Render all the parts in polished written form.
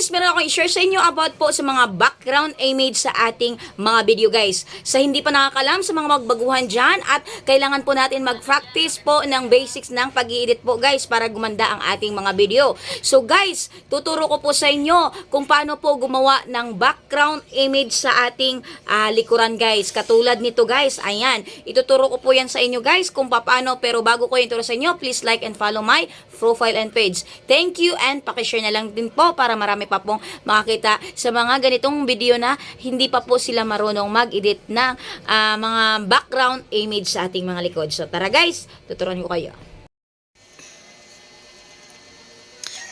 guys, meron akong i-share sa inyo about po sa mga background image sa ating mga video guys. Sa hindi pa nakakalam sa mga magbaguhan dyan at kailangan po natin mag-practice po ng basics ng pag-i-edit po guys para gumanda ang ating mga video. So guys, tuturo ko po sa inyo kung paano po gumawa ng background image sa ating likuran guys. Katulad nito guys, ayan. Ituturo ko po yan sa inyo guys kung paano, pero bago ko yung turo sa inyo, please like and follow my profile and page. Thank you and pakishare na lang din po para marami pa pong makakita sa mga ganitong video na hindi pa po sila marunong mag-edit ng mga background image sa ating mga likod. So tara guys, tuturuan ko kayo.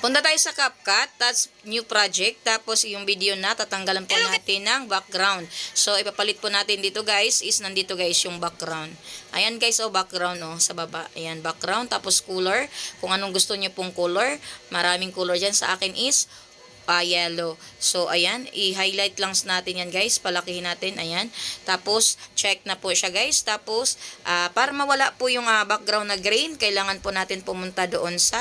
Punta tayo sa CapCut, that's new project, tapos yung video na tatanggalan po natin ng background. So ipapalit po natin dito guys, is nandito guys yung background. Ayan guys, background sa baba. Ayan, background, tapos color. Kung anong gusto niyo pong color, maraming color dyan. Sa akin is yellow. So, ayan, i-highlight lang natin yan guys, palakihin natin, ayan. Tapos, check na po siya guys. Tapos, para mawala po yung background na green, kailangan po natin pumunta doon sa,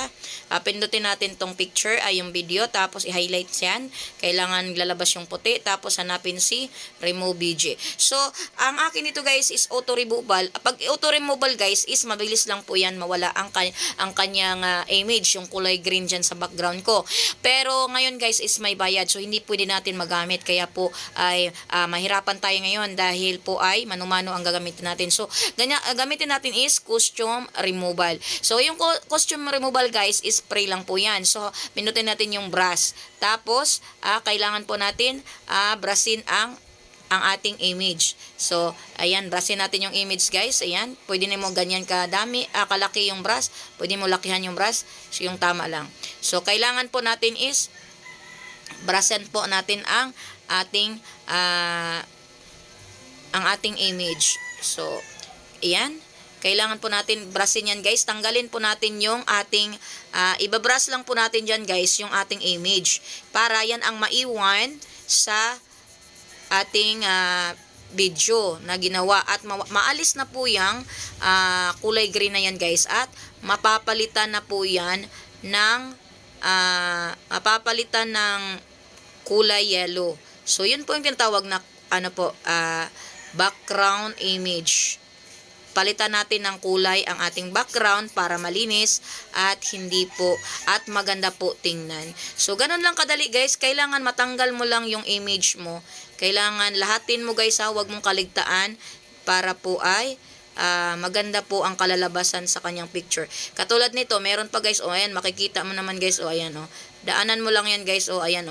pindutin natin tong picture, yung video, tapos i-highlight yan. Kailangan lalabas yung puti, tapos hanapin si remove BG. So, ang akin ito guys is auto removal. Pag auto removal guys, is mabilis lang po yan mawala ang kanyang image, yung kulay green dyan sa background ko. Pero, ngayon guys, is may bayad. So, hindi pwede natin magamit. Kaya po ay mahirapan tayo ngayon dahil po ay mano-mano ang gagamitin natin. So, gamitin natin is costume removal. So, yung costume removal guys is spray lang po yan. So, pinutin natin yung brush. Tapos, kailangan po natin brushin ang ating image. So, ayan, brushin natin yung image guys. Ayan, pwede mo ganyan kadami, kalaki yung brush. Pwede mo lakihan yung brush. So, yung tama lang. So, kailangan po natin is brushin po natin ang ating image. So, ayan. Kailangan po natin brushin yan guys. Tanggalin po natin yung ating, ibabrush lang po natin dyan guys, yung ating image. Para yan ang maiwan sa ating video na ginawa. At maalis na po yung kulay green na yan guys. At mapapalitan na po yan ng mapapalitan ng kulay yellow. So, yun po yung tinatawag na background image. Palitan natin ng kulay ang ating background para malinis at hindi po at maganda po tingnan. So, ganun lang kadali guys. Kailangan matanggal mo lang yung image mo. Kailangan lahatin mo guys huwag mong kaligtaan para po ay maganda po ang kalalabasan sa kanyang picture. Katulad nito, meron pa guys, ayan, makikita mo naman guys, ayan, daanan mo lang yan guys, ayan,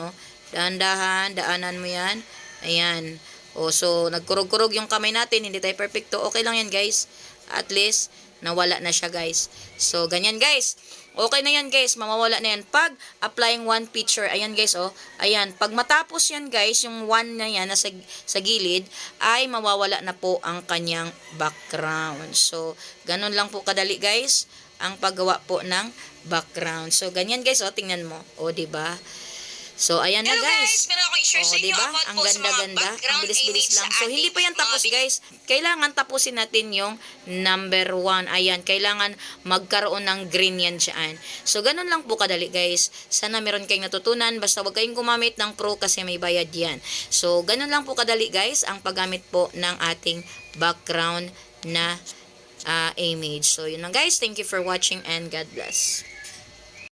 dahan-dahan, daanan mo yan, ayan, so, nagkurog-kurog yung kamay natin, hindi tayo perfecto, okay lang yan guys, at least, nawala na siya guys. So, ganyan guys. Okay na yan guys, mamawala na yan pag applying one picture. Ayan guys, ayan, pag matapos yan guys, yung one na yan na sa gilid, ay mawawala na po ang kanyang background. So, ganun lang po kadali guys, ang paggawa po ng background. So, ganyan guys, tingnan mo. Diba? So, ayan na guys. Meron akong i-share sa inyo Diba? about Ang po sa mga ganda-ganda. Ang background bilis-bilis image lang. sa So, hindi pa yan ating tapos mga guys. Kailangan tapusin natin yung number 1. Ayan, kailangan magkaroon ng green yan dyan. So, ganun lang po kadali guys. Sana meron kayong natutunan. Basta huwag kayong gumamit ng pro kasi may bayad yan. So, ganun lang po kadali guys ang paggamit po ng ating background na image. So, yun lang guys. Thank you for watching and God bless.